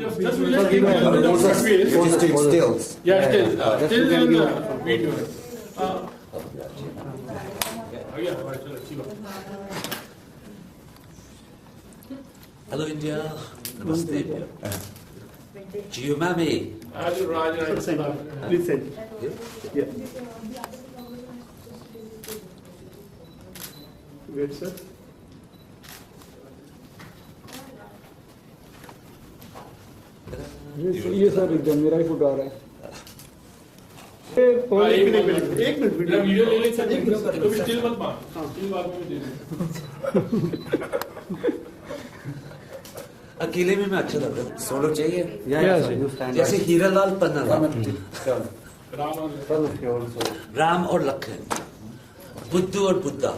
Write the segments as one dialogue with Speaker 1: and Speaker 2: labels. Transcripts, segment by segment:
Speaker 1: just keep it on the front wheel.
Speaker 2: Stills.
Speaker 1: Yeah, still and video.
Speaker 3: Hello India, Namaste. Gio Mami.
Speaker 4: Please send. Yeah. Wait, sir.
Speaker 5: ये sir एकदम मेरा ही photo आ रहा है
Speaker 1: एक minute video ले लेते हैं तो स्टिल मत मार स्टिल बाद में दे दे
Speaker 3: अकेले में मैं अच्छा लग रहा हूँ सोलो चाहिए जैसे हीरालाल पन्ना राम और लखन बुद्धू और बुद्धा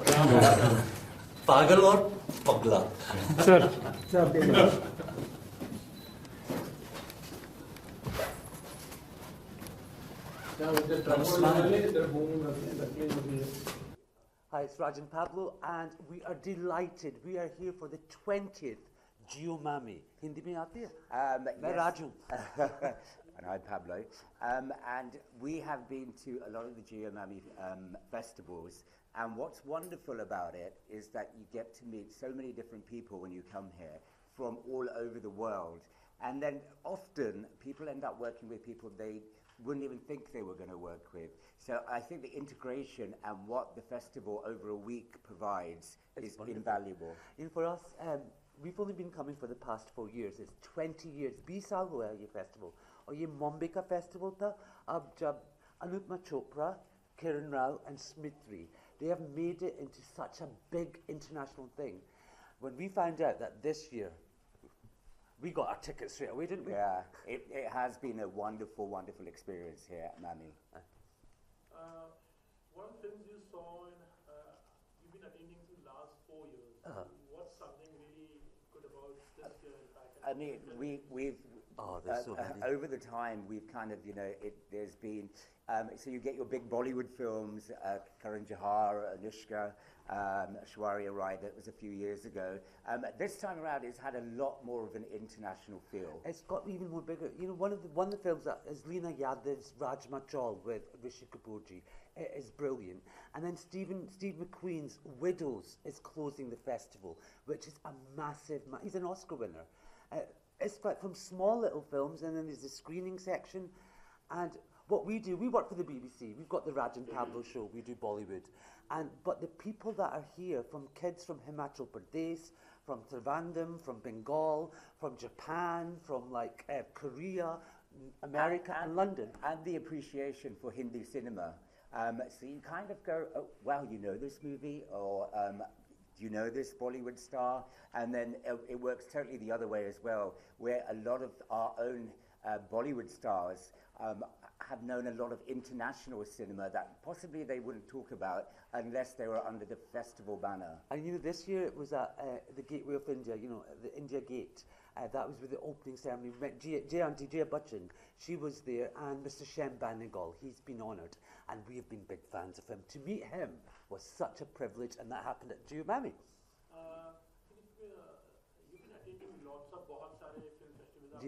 Speaker 3: पागल और पगला
Speaker 5: sir
Speaker 3: Hi, it's Raj and Pablo, and we are delighted. We are here for the 20th Gio Mami. Hindi mein aati hai?
Speaker 2: Yes.
Speaker 3: Raju.
Speaker 2: And I'm Pablo. And we have been to a lot of the Gio Mami festivals. And what's wonderful about it is that you get to meet so many different people when you come here from all over the world. And then often people end up working with people they wouldn't even think they were going to work with. So I think the integration and what the festival over a week provides is invaluable.
Speaker 3: You know, for us, we've only been coming for the past 4 years. It's 20 years. 20 साल हुआ है ये festival. और ये Mumbai का festival था. अब जब Anupma Chopra, Kiran Rao and Smriti, they have made it into such a big international thing. When we found out that this year, we got our tickets straight away, didn't we?
Speaker 2: Yeah, it has been a wonderful, wonderful experience here at Mami.
Speaker 1: One of the films you saw in, you've been attending for the last 4 years. What's something really good about this year?
Speaker 2: I mean, we've over the time we've kind of, you know, there's been, so you get your big Bollywood films, Karan Johar, Anushka, Aishwarya Rai, that was a few years ago. This time around it's had a lot more of an international feel.
Speaker 3: It's got even more bigger. You know, one of the films that is Leena Yadav's Rajma Chawal with Rishi Kapoorji. It is brilliant. And then Steve McQueen's Widows is closing the festival, which is a massive, he's an Oscar winner. It's like from small little films, and then there's the screening section. And what we do, we work for the BBC. We've got the Raj and Pablo show. We do Bollywood. But the people that are here, from kids from Himachal Pradesh, from Trivandrum, from Bengal, from Japan, from like Korea, America, and London.
Speaker 2: And the appreciation for Hindi cinema. So you kind of go, oh, wow, you know this movie, or do you know this Bollywood star? And then it works totally the other way as well, where a lot of our own Bollywood stars have known a lot of international cinema that possibly they wouldn't talk about unless they were under the festival banner.
Speaker 3: And you know, this year it was at the Gateway of India, you know, the India Gate. That was with the opening ceremony. We met Jaya Bachchan, she was there, and Mr. Shem Banigal, he's been honoured, and we have been big fans of him. To meet him was such a privilege, and that happened at Gio Mami.
Speaker 1: You've been attending lots of बहुत सारे film festivals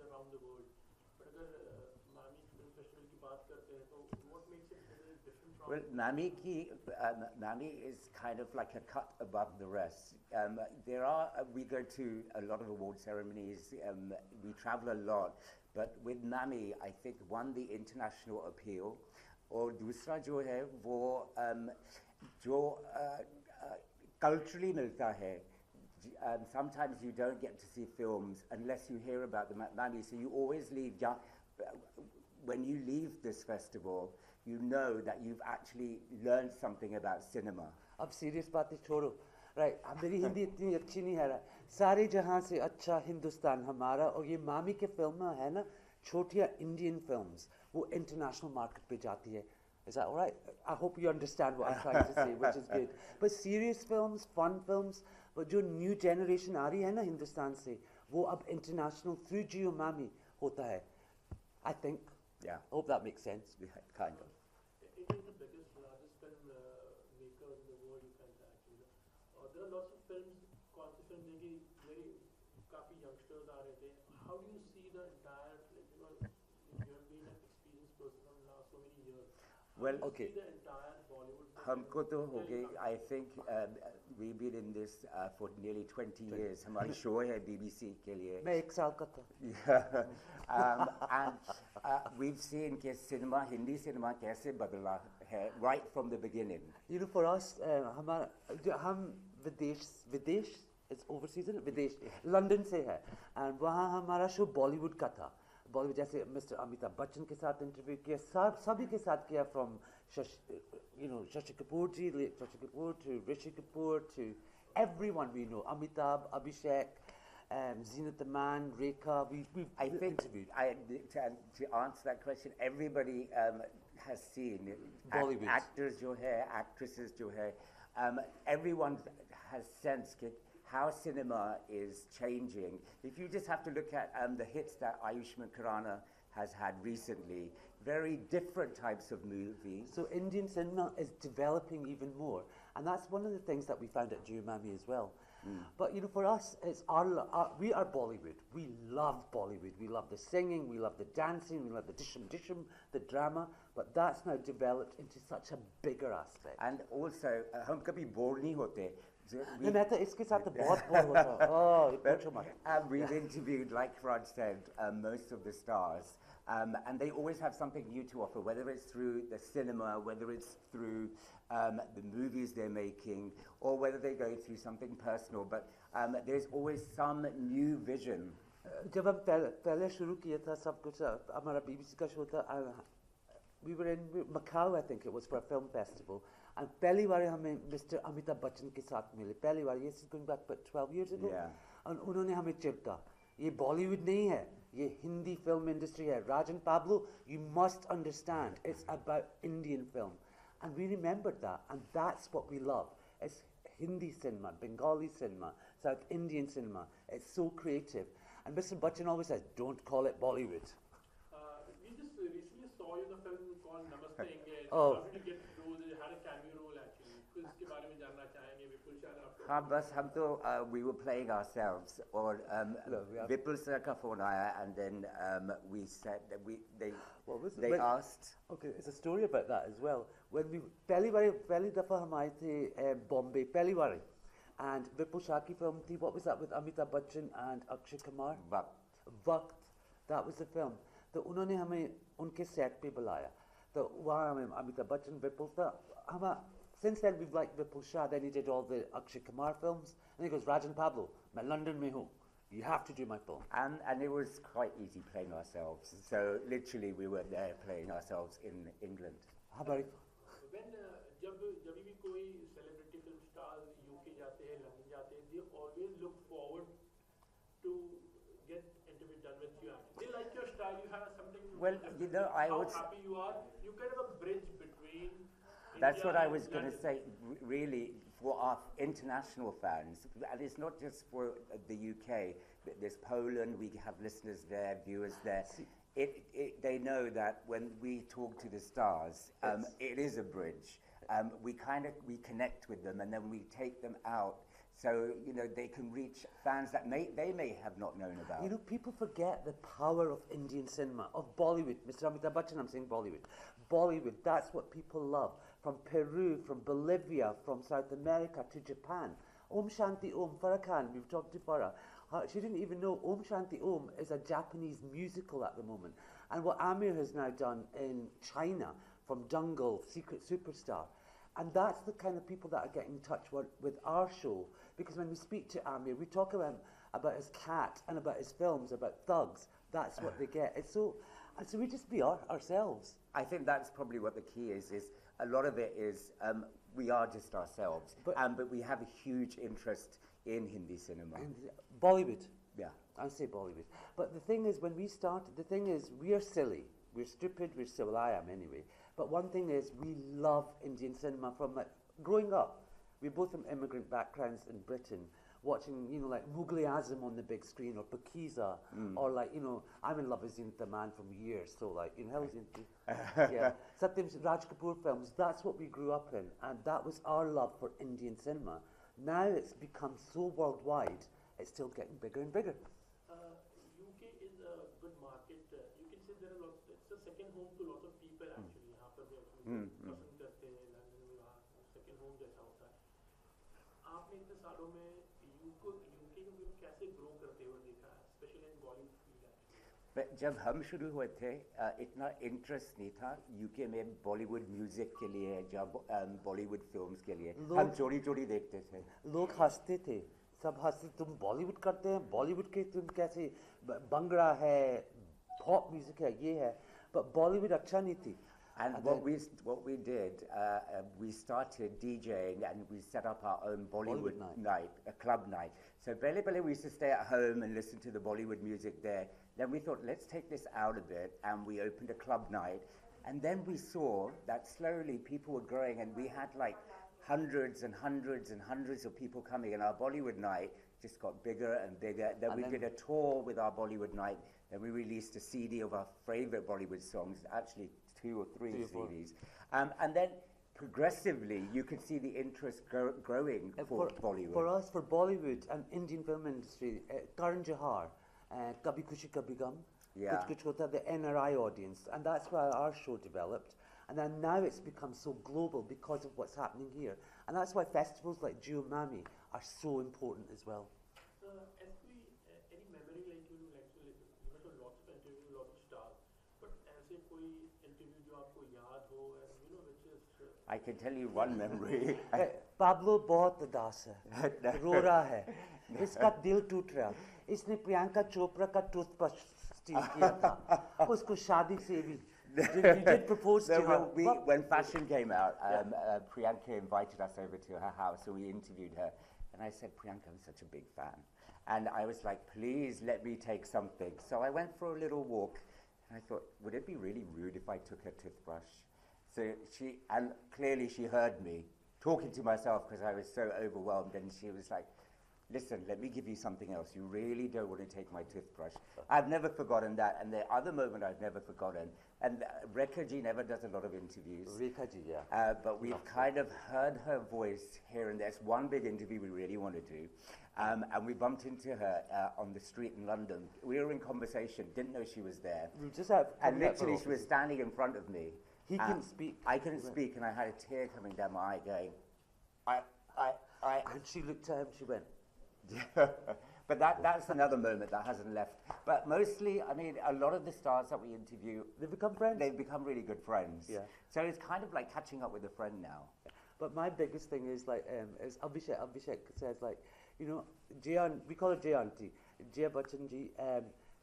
Speaker 1: around the world. But अगर Mami film festival की बात करते हैं, तो what makes it very different from?
Speaker 2: Well, Mami is kind of like a cut above the rest. We go to a lot of award ceremonies, we travel a lot, but with Mami, I think one, the international appeal, और दूसरा जो है वो जो culturally मिलता है. Sometimes you don't get to see films unless you hear about them at Mami, so you always leave, when you leave this festival, you know that you've actually learned something about cinema.
Speaker 3: अब serious बातें छोड़ो, right? मेरी हिंदी इतनी अच्छी नहीं है, सारे जहां से अच्छा हिंदुस्तान हमारा, और ये मामी के फिल्म है ना, छोटियां Indian films, वो international market पे जाती है. Is that all right? I hope you understand what I'm trying to say, which is good. But serious films, fun films, but जो new generation आ रही है ना हिंदुस्तान से, वो अब international through Gio Mami होता है. I think.
Speaker 2: Yeah.
Speaker 3: I hope that makes sense.
Speaker 2: Yeah, kind of.
Speaker 1: It is the biggest, largest film maker in the world, you can say, actually. There are lots of films, कौन से film देखी, very काफी youngsters आ रहे थे. How do you see the entire, like, you have been an experienced person from now so many years.
Speaker 2: Well,
Speaker 1: How do
Speaker 2: okay.
Speaker 1: you see the entire Bollywood film
Speaker 2: हमको तो हो
Speaker 1: very
Speaker 2: गए, I think we've been in this for nearly 20 years. हमारी show है BBC के लिए.
Speaker 3: मैं 1 साल का था.
Speaker 2: Yeah. And we've seen कि सिनेमा, हिंदी सिनेमा कैसे बदला है right from the beginning.
Speaker 3: You know, for us, हम विदेश is overseas, isn't it? विदेश, लंदन से है, and वहाँ हमारा शो बॉलीवुड का था. बॉलीवुड जैसे मिस्टर अमिताभ बच्चन के साथ इंटरव्यू किया, सभी के साथ किया, from Shashi Kapoor ji, Shashi Kapoor to Rishi Kapoor to everyone we know, Amitabh, Abhishek, Zenith the Man, Rekha, we've interviewed.
Speaker 2: To answer that question, everybody has seen
Speaker 3: Bollywood.
Speaker 2: Actors जो है, actresses जो है, everyone has sensed how cinema is changing. If you just have to look at the hits that Ayushmann Khurrana has had recently, very different types of movies.
Speaker 3: So Indian cinema is developing even more, and that's one of the things that we found at Mami as well. But for us, it's we are Bollywood. We love Bollywood. We love the singing, we love the dancing, we love the dishum, the drama. But that's now developed into such a bigger aspect.
Speaker 2: And also, हम कभी bore नहीं होते.
Speaker 3: मैं तो इसके साथ बहुत bore होता हूँ. पूछो मत.
Speaker 2: We've interviewed, like Raj said, most of the stars, and they always have something new to offer, whether it's through the cinema, whether it's through the movies they're making, or whether they go through something personal. But there's always some new vision.
Speaker 3: जब हम पहले शुरू किया था सब कुछ, हमारा BBC का शो था, we were in Macau, I think it was, for a film festival. And पहली बार हमें Mr. Amitabh Bachchan के साथ मिले. पहली बार, this is going back about 12 years ago.
Speaker 2: Yeah.
Speaker 3: And उन्होंने हमें चिपका. ये Bollywood नहीं है, ये Hindi film industry है. Raj and Pablo, you must understand, it's about Indian film. And we remembered that, and that's what we love. It's Hindi cinema, Bengali cinema, South Indian cinema. It's so creative. And Mr. Bachchan always says, don't call it Bollywood.
Speaker 1: We just recently saw you in a film called Namaste Engage.
Speaker 3: Oh.
Speaker 1: How did you get to do this? You had a cameo role actually. कुछ इसके बारे में जानना चाहेंगे विपुल शाह आपको?
Speaker 2: हाँ बस हम तो we were playing ourselves, or Vipul sir का phone आया, and then we said that they asked.
Speaker 3: Okay, there's a story about that as well. When we पहली दफा हम आए थे Bombay, पहली बार, and Vipul Shah की film थी, what was that, with Amitabh Bachchan and Akshay Kumar? Vakt, that was the film. तो उन्होंने हमें उनके set पे बुलाया. तो वहाँ हमें Amitabh Bachchan, Vipul था. Since then we've liked Vipul Shah. Then he did all the Akshay Kumar films. And he goes, Raj and Pablo, मैं London में हूँ. You have to do my film.
Speaker 2: And it was quite easy playing ourselves. So literally we were there playing ourselves in England.
Speaker 3: हमारी
Speaker 1: When जब भी कोई celebrity film stars UK जाते हैं, London जाते हैं, they always look forward to get interview done with you. They like your style. You have something.
Speaker 2: Well,
Speaker 1: how happy you are. You kind of a bridge between.
Speaker 2: That's
Speaker 1: India
Speaker 2: what I
Speaker 1: and
Speaker 2: was going to
Speaker 1: London.
Speaker 2: say, really, for our international fans, and it's not just for the UK, there's Poland, we have listeners there, viewers there. They know that when we talk to the stars, it is a bridge. We connect with them, and then we take them out, so they can reach fans that they may have not known about.
Speaker 3: People forget the power of Indian cinema, of Bollywood. Mr. Amitabh Bachchan, I'm saying Bollywood. Bollywood, that's what people love. From Peru, from Bolivia, from South America to Japan. Om Shanti Om, Farah Khan, we've talked to Farah. She didn't even know Om Shanti Om is a Japanese musical at the moment. And what Amir has now done in China, from Jungle, Secret Superstar. And that's the kind of people that are getting in touch with our show. Because when we speak to Amir, we talk about his cat and about his films, about thugs. That's what they get. And so we just be ourselves.
Speaker 2: I think that's probably what the key is a lot of it is we are just ourselves, but we have a huge interest in Hindi cinema.
Speaker 3: And Bollywood.
Speaker 2: Yeah.
Speaker 3: I say Bollywood. But the thing is, when we started, the thing is, we are silly. We're stupid, we're silly. Well, I am anyway. But one thing is, we love Indian cinema from growing up. We're both from immigrant backgrounds in Britain, watching, like Mughal-e-Azam on the big screen, or Pakiza, or I'm in love with Zenith the Man from years, so hell Zenith. Yeah. Satyam Raj Kapoor films, that's what we grew up in, and that was our love for Indian cinema. Now it's become so worldwide, it's still getting bigger and bigger.
Speaker 1: UK is a good market. You can say there are lots. It's a second home to lots of people actually. यहाँ पर भी actually पसंद करते हैं London में वहाँ second home जैसा होता है. आपने इतने सालों में यूके को कैसे ग्रो करते हुए देखा है, specially in Bollywood field actually.
Speaker 2: जब हम शुरू हुए थे इतना इंटरेस्ट नहीं था यूके में बॉलीवुड म्यूजिक के लिए, जब बॉलीवुड फिल्म्स के लिए हम चोरी चोरी देखते थे.
Speaker 3: लोग हंसते थे, सब हंसते, तुम बॉलीवुड करते हैं, बॉलीवुड के तुम कैसे, बंगड़ा है, पॉप म्यूजिक है, ये है, पर बॉलीवुड अच्छा नहीं थी.
Speaker 2: And what we did, we started DJing and we set up our own Bollywood night, a club night. So Bele we used to stay at home and listen to the Bollywood music there. Then we thought, let's take this out a bit, and we opened a club night. And then we saw that slowly people were growing, and we had like hundreds and hundreds and hundreds of people coming, and our Bollywood night just got bigger and bigger. Then we did a tour with our Bollywood night. Then we released a CD of our favorite Bollywood songs, actually 2 or 3 CDs. And then progressively, you could see the interest growing for Bollywood.
Speaker 3: For us, for Bollywood and Indian film industry, Karan Johar, Kabhi Khushi Kabhi Gum, Kuch Kuch Hota, the NRI audience, and that's why our show developed. And then now it's become so global because of what's happening here. And that's why festivals like Mami are so important as well.
Speaker 1: Any memory like you must have lots of interviews, lots of stars, but ऐसे कोई interview जो आपको याद हो, and which is
Speaker 2: I can tell you one memory.
Speaker 3: Pablo बहुत उदास है, रो रहा है, इसका दिल टूट रहा. इसने प्रियंका चोपड़ा का टूथब्रश स्टील किया था, उसको शादी से भी. You did propose to her.
Speaker 2: When Fashion came out, Priyanka invited us over to her house, so we interviewed her. And I said, Priyanka, I'm such a big fan. And I was like, please let me take something. So I went for a little walk, and I thought, would it be really rude if I took her toothbrush? So and clearly she heard me talking to myself because I was so overwhelmed, and she was like, listen, let me give you something else. You really don't want to take my toothbrush. I've never forgotten that. And the other moment I've never forgotten, and Rekha ji never does a lot of interviews.
Speaker 3: Rekha ji, yeah.
Speaker 2: But we've kind of heard her voice here and there. It's one big interview we really want to do. And we bumped into her on the street in London. We were in conversation, didn't know she was there.
Speaker 3: We just have
Speaker 2: and literally she was standing in front of me.
Speaker 3: He couldn't speak.
Speaker 2: I couldn't speak, and I had a tear coming down my eye going,
Speaker 3: And she looked at him, she went,
Speaker 2: but that's another moment that hasn't left. But mostly, I mean, a lot of the stars that we interview,
Speaker 3: they've become friends.
Speaker 2: They've become really good friends.
Speaker 3: Yeah.
Speaker 2: So it's kind of like catching up with a friend now.
Speaker 3: But my biggest thing is like, is Abhishek. Abhishek says like, we call her Jay Auntie, Jay Bachchan ji.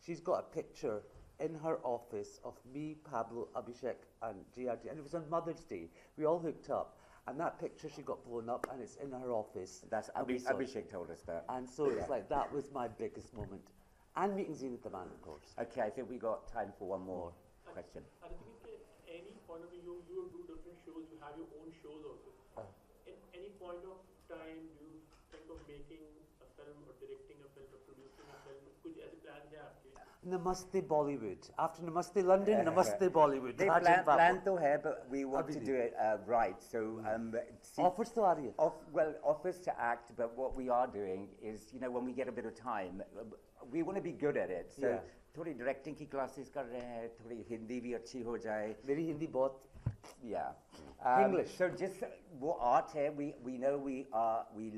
Speaker 3: She's got a picture in her office of me, Pablo, Abhishek, and Jay Auntie, and it was on Mother's Day. We all hooked up. And that picture, she got blown up, and it's in her office.
Speaker 2: That's Abhishek told us that.
Speaker 3: And so it's like, that was my biggest moment. And meeting Zenith the Man, of course.
Speaker 2: Okay, I think we got time for one more question.
Speaker 1: I think at any point of view, you do different shows, you have your own shows also. At any point of time, do you think of making a film or directing a film or producing a film? कुछ ऐसे plans हैं आपके?
Speaker 3: Namaste Bollywood. After Namaste London, Namaste Bollywood.
Speaker 2: They plan to have, but we want to do it right. So
Speaker 3: offers to aa rahi hai.
Speaker 2: Well, offers to act, but what we are doing is, when we get a bit of time, we want to be good at it. So थोड़ी directing की classes कर रहे हैं, थोड़ी हिंदी भी अच्छी हो जाए.
Speaker 3: मेरी हिंदी बहुत.
Speaker 2: Yeah.
Speaker 3: English.
Speaker 2: So just what art hai, we know we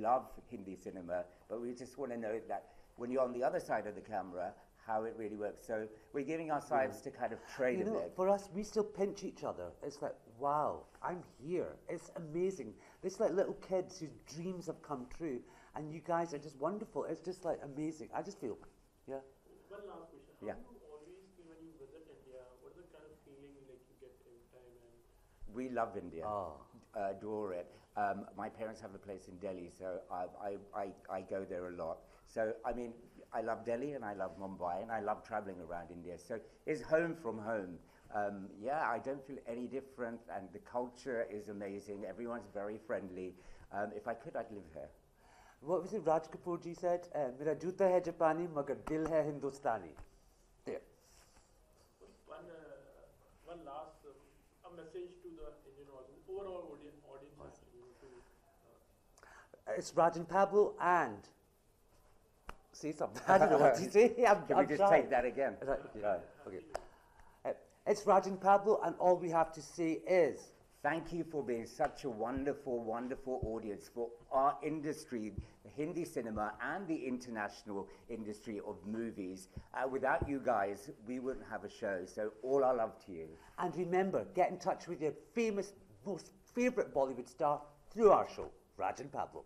Speaker 2: love Hindi cinema, but we just want to know that when you're on the other side of the camera, how it really works. So we're giving ourselves to kind of train a bit.
Speaker 3: For us, we still pinch each other. It's like, wow, I'm here. It's amazing. It's like little kids whose dreams have come true, and you guys are just wonderful. It's just like amazing. I just feel,
Speaker 1: One last question. How do you always feel when you visit India? What is the kind of feeling like you get every time?
Speaker 2: We love India. Adore it. My parents have a place in Delhi, so I go there a lot. So, I mean, I love Delhi and I love Mumbai and I love traveling around India. So it's home from home. I don't feel any different, and the culture is amazing. Everyone's very friendly. If I could, I'd live here.
Speaker 3: What was it Raj Kapoor ji said? Mera juta hai Japani, magar dil hai Hindustani. There.
Speaker 1: One last message to the Indian audience, overall audience. Actually,
Speaker 3: It's Raj and Pablo and say something. I don't know what to say.
Speaker 2: Can we just
Speaker 3: trying.
Speaker 2: take that again?
Speaker 3: Right, okay. Okay. It's Raj and Pablo, and all we have to say is...
Speaker 2: Thank you for being such a wonderful, wonderful audience for our industry, the Hindi cinema and the international industry of movies. Without you guys, we wouldn't have a show. So all our love to you.
Speaker 3: And remember, get in touch with your famous, most favourite Bollywood star through our show, Raj and Pablo.